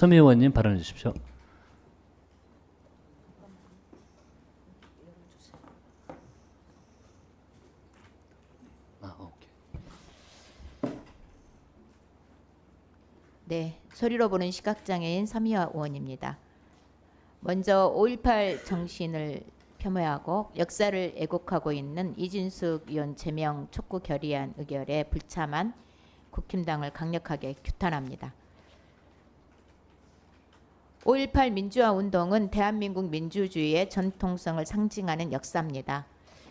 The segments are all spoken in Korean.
서미 의원님 발언해 주십시오. 오케이. 네, 소리로 보는 시각장애인 서미화 의원입니다. 먼저 5.18 정신을 폄훼하고 역사를 애곡하고 있는 이진숙 의원 제명 촉구 결의안 의결에 불참한 국힘당을 강력하게 규탄합니다. 5.18 민주화 운동은 대한민국 민주주의의 전통성을 상징하는 역사입니다.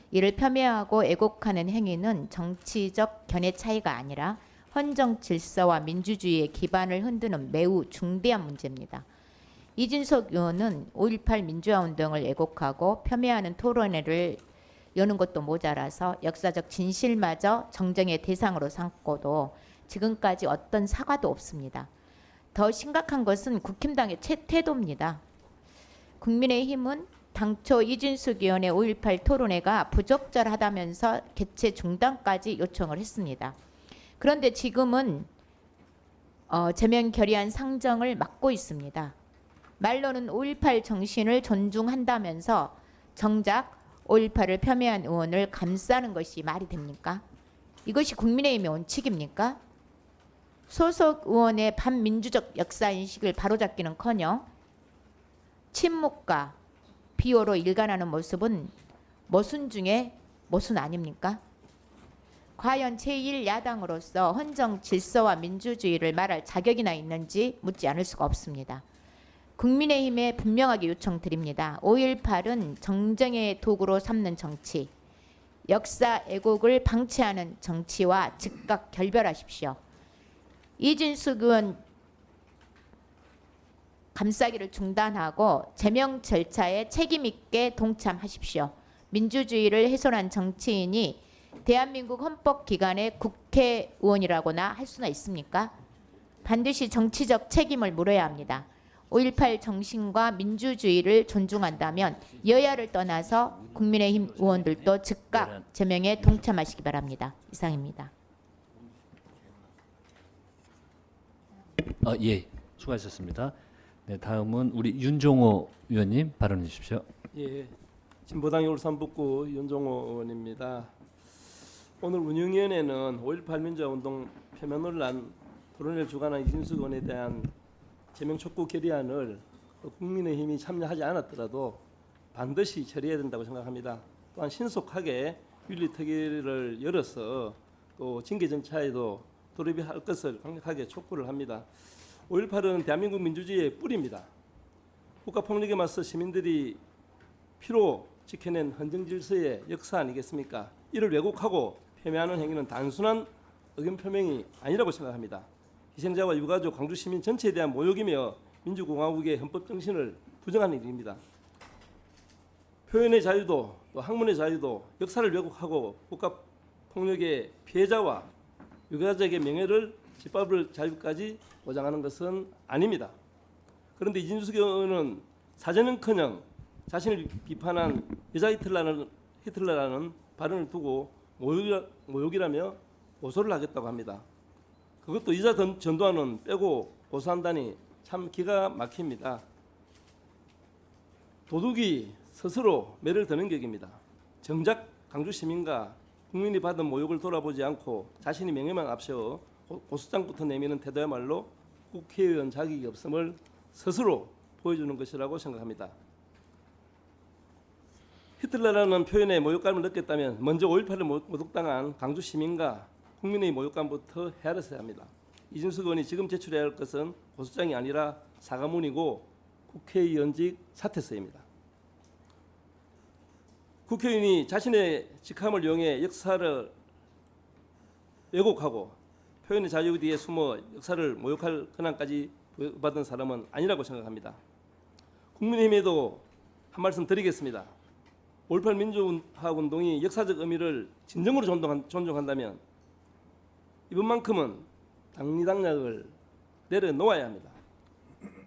이를 폄훼하고 애곡하는 행위는 정치적 견해 차이가 아니라 헌정 질서와 민주주의의 기반을 흔드는 매우 중대한 문제입니다. 이진석 의원은 5.18 민주화 운동을 애곡하고 폄훼하는 토론회를 여는 것도 모자라서 역사적 진실마저 정쟁의 대상으로 삼고도 지금까지 어떤 사과도 없습니다. 더 심각한 것은 국힘당의 태도입니다. 국민의힘은 당초 이진숙 의원의 5.18 토론회가 부적절하다면서 개최 중단까지 요청을 했습니다. 그런데 지금은 제명 결의안 상정을 막고 있습니다. 말로는 5.18 정신을 존중한다면서 정작 5.18을 폄훼한 의원을 감싸는 것이 말이 됩니까? 이것이 국민의힘의 원칙입니까? 소속 의원의 반민주적 역사인식을 바로잡기는커녕 침묵과 비호로 일관하는 모습은 모순 중에 모순 아닙니까? 과연 제1야당으로서 헌정 질서와 민주주의를 말할 자격이나 있는지 묻지 않을 수가 없습니다. 국민의힘에 분명하게 요청드립니다. 5.18은 정쟁의 도구로 삼는 정치, 역사 애곡을 방치하는 정치와 즉각 결별하십시오. 이진숙 의원 감싸기를 중단하고 제명 절차에 책임 있게 동참하십시오. 민주주의를 훼손한 정치인이 대한민국 헌법기관의 국회의원이라고나 할 수나 있습니까? 반드시 정치적 책임을 물어야 합니다. 5.18 정신과 민주주의를 존중한다면 여야를 떠나서 국민의힘 의원들도 즉각 제명에 동참하시기 바랍니다. 이상입니다. 예, 수고하셨습니다. 네, 다음은 우리 윤종호 의원님 발언해 주십시오. 예, 진보당의 울산북구 윤종호 의원입니다. 오늘 운영위원회는 5.18 민주화운동 폄훼 논란 토론회를 주관한 이진숙 의원에 대한 제명 촉구 결의안을 국민의힘이 참여하지 않았더라도 반드시 처리해야 된다고 생각합니다. 또한 신속하게 윤리특위를 열어서 또 징계 절차에도 돌입을 할 것을 강력하게 촉구를 합니다. 5.18은 대한민국 민주주의의 뿌리입니다. 국가폭력에 맞서 시민들이 피로 지켜낸 헌정질서의 역사 아니겠습니까? 이를 왜곡하고 폄훼하는 행위는 단순한 의견 표명이 아니라고 생각합니다. 희생자와 유가족, 광주 시민 전체에 대한 모욕이며 민주공화국의 헌법 정신을 부정하는 일입니다. 표현의 자유도 또 학문의 자유도 역사를 왜곡하고 국가폭력의 피해자와 유가족의 명예를 짓밟을 자유까지 보장하는 것은 아닙니다. 그런데 이진숙 의원은 사죄는커녕 자신을 비판한 여자 히틀러라는 발언을 두고 모욕이라며 고소를 하겠다고 합니다. 그것도 여자 전두환은 빼고 고소한다니 참 기가 막힙니다. 도둑이 스스로 매를 드는 격입니다. 정작 광주 시민과 국민이 받은 모욕을 돌아보지 않고 자신이 명예만 앞세워 고소장부터 내미는 태도야말로 국회의원 자격이 없음을 스스로 보여주는 것이라고 생각합니다. 히틀러라는 표현에 모욕감을 느꼈다면 먼저 5.18을 모독당한 광주 시민과 국민의 모욕감부터 헤아렸어야 합니다. 이진숙 의원이 지금 제출해야 할 것은 고소장이 아니라 사과문이고 국회의원직 사퇴서입니다. 국회의원이 자신의 직함을 이용해 역사를 왜곡하고 표현의 자유 뒤에 숨어 역사를 모욕할 권한까지 받은 사람은 아니라고 생각합니다. 국민의힘에도 한 말씀 드리겠습니다. 5.18 민주화운동이 역사적 의미를 진정으로 존중한다면 이번만큼은 당리당략을 내려놓아야 합니다.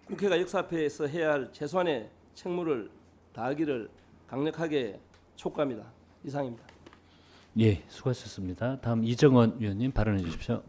국회가 역사 앞에서 해야 할 최소한의 책무를 다하기를 강력하게 촉구합니다. 이상입니다. 예, 수고하셨습니다. 다음 이정원 의원님 발언해 주십시오.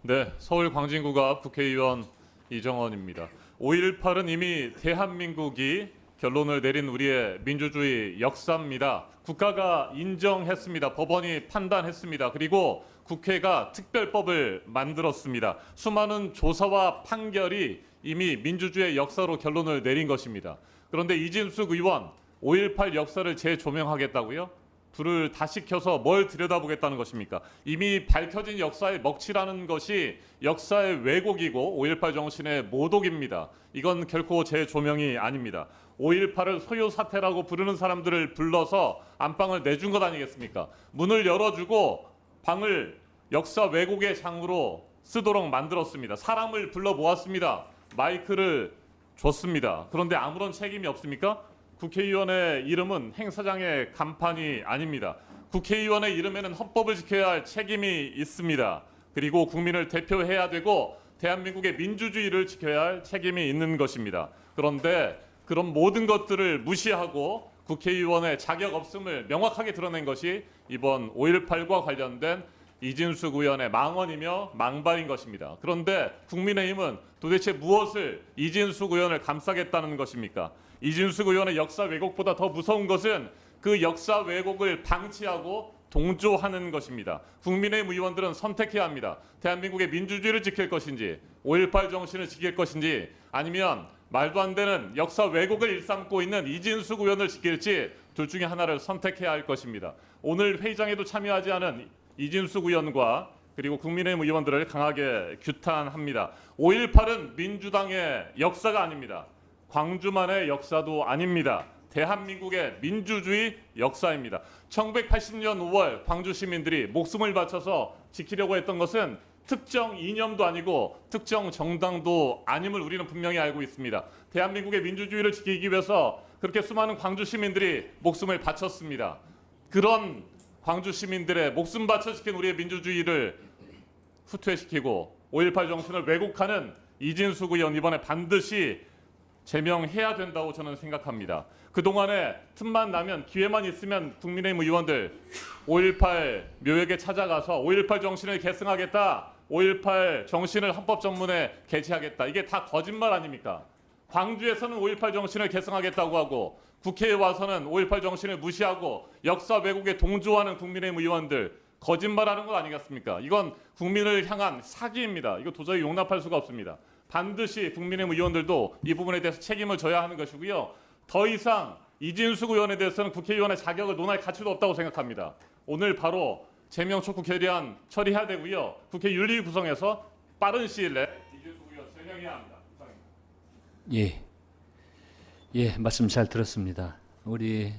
네, 서울 광진구가 국회의원 이정원입니다. 5.18은 이미 대한민국이 결론을 내린 우리의 민주주의 역사입니다. 국가가 인정했습니다. 법원이 판단했습니다. 그리고 국회가 특별법을 만들었습니다. 수많은 조사와 판결이 이미 민주주의의 역사로 결론을 내린 것입니다. 그런데 이진숙 의원 5.18 역사를 재조명하겠다고요? 불을 다시 켜서 뭘 들여다보겠다는 것입니까? 이미 밝혀진 역사의 먹칠하는 것이 역사의 왜곡이고 5.18 정신의 모독입니다. 이건 결코 재조명이 아닙니다. 5.18을 소요 사태라고 부르는 사람들을 불러서 안방을 내준 것 아니겠습니까? 문을 열어주고 방을 역사 왜곡의 장으로 쓰도록 만들었습니다. 사람을 불러 모았습니다. 마이크를 줬습니다. 그런데 아무런 책임이 없습니까? 국회의원의 이름은 행사장의 간판이 아닙니다. 국회의원의 이름에는 헌법을 지켜야 할 책임이 있습니다. 그리고 국민을 대표해야 되고 대한민국의 민주주의를 지켜야 할 책임이 있는 것입니다. 그런데 그런 모든 것들을 무시하고 국회의원의 자격 없음을 명확하게 드러낸 것이 이번 5.18과 관련된 이진숙 의원의 망언이며 망발인 것입니다. 그런데 국민의힘은 도대체 무엇을 이진숙 의원을 감싸겠다는 것입니까? 이진숙 의원의 역사 왜곡보다 더 무서운 것은 그 역사 왜곡을 방치하고 동조하는 것입니다. 국민의힘 의원들은 선택해야 합니다. 대한민국의 민주주의를 지킬 것인지 5.18 정신을 지킬 것인지 아니면 말도 안 되는 역사 왜곡을 일삼고 있는 이진숙 의원을 지킬지 둘 중에 하나를 선택해야 할 것입니다. 오늘 회의장에도 참여하지 않은 이진숙 의원과 그리고 국민의힘 의원들을 강하게 규탄합니다. 5.18은 민주당의 역사가 아닙니다. 광주만의 역사도 아닙니다. 대한민국의 민주주의 역사입니다. 1980년 5월 광주 시민들이 목숨을 바쳐서 지키려고 했던 것은 특정 이념도 아니고 특정 정당도 아님을 우리는 분명히 알고 있습니다. 대한민국의 민주주의를 지키기 위해서 그렇게 수많은 광주 시민들이 목숨을 바쳤습니다. 그런 광주 시민들의 목숨 바쳐 지킨 우리의 민주주의를 후퇴시키고 5.18 정신을 왜곡하는 이진숙 의원 이번에 반드시 제명해야 된다고 저는 생각합니다. 그동안에 틈만 나면 기회만 있으면 국민의힘 의원들 5.18 묘역에 찾아가서 5.18 정신을 계승하겠다. 5.18 정신을 헌법 전문에 게시하겠다. 이게 다 거짓말 아닙니까? 광주에서는 5.18 정신을 계승하겠다고 하고 국회에 와서는 5.18 정신을 무시하고 역사 왜곡에 동조하는 국민의힘 의원들 거짓말하는 것 아니겠습니까? 이건 국민을 향한 사기입니다. 이거 도저히 용납할 수가 없습니다. 반드시 국민의힘 의원들도 이 부분에 대해서 책임을 져야 하는 것이고요. 더 이상 이진숙 의원에 대해서는 국회의원의 자격을 논할 가치도 없다고 생각합니다. 오늘 바로 제명 촉구 결의안 처리해야 되고요. 국회 윤리 구성에서 빠른 시일 내에 이진숙 의원 제명해야 합니다. 이상입니다. 예, 말씀 잘 들었습니다. 우리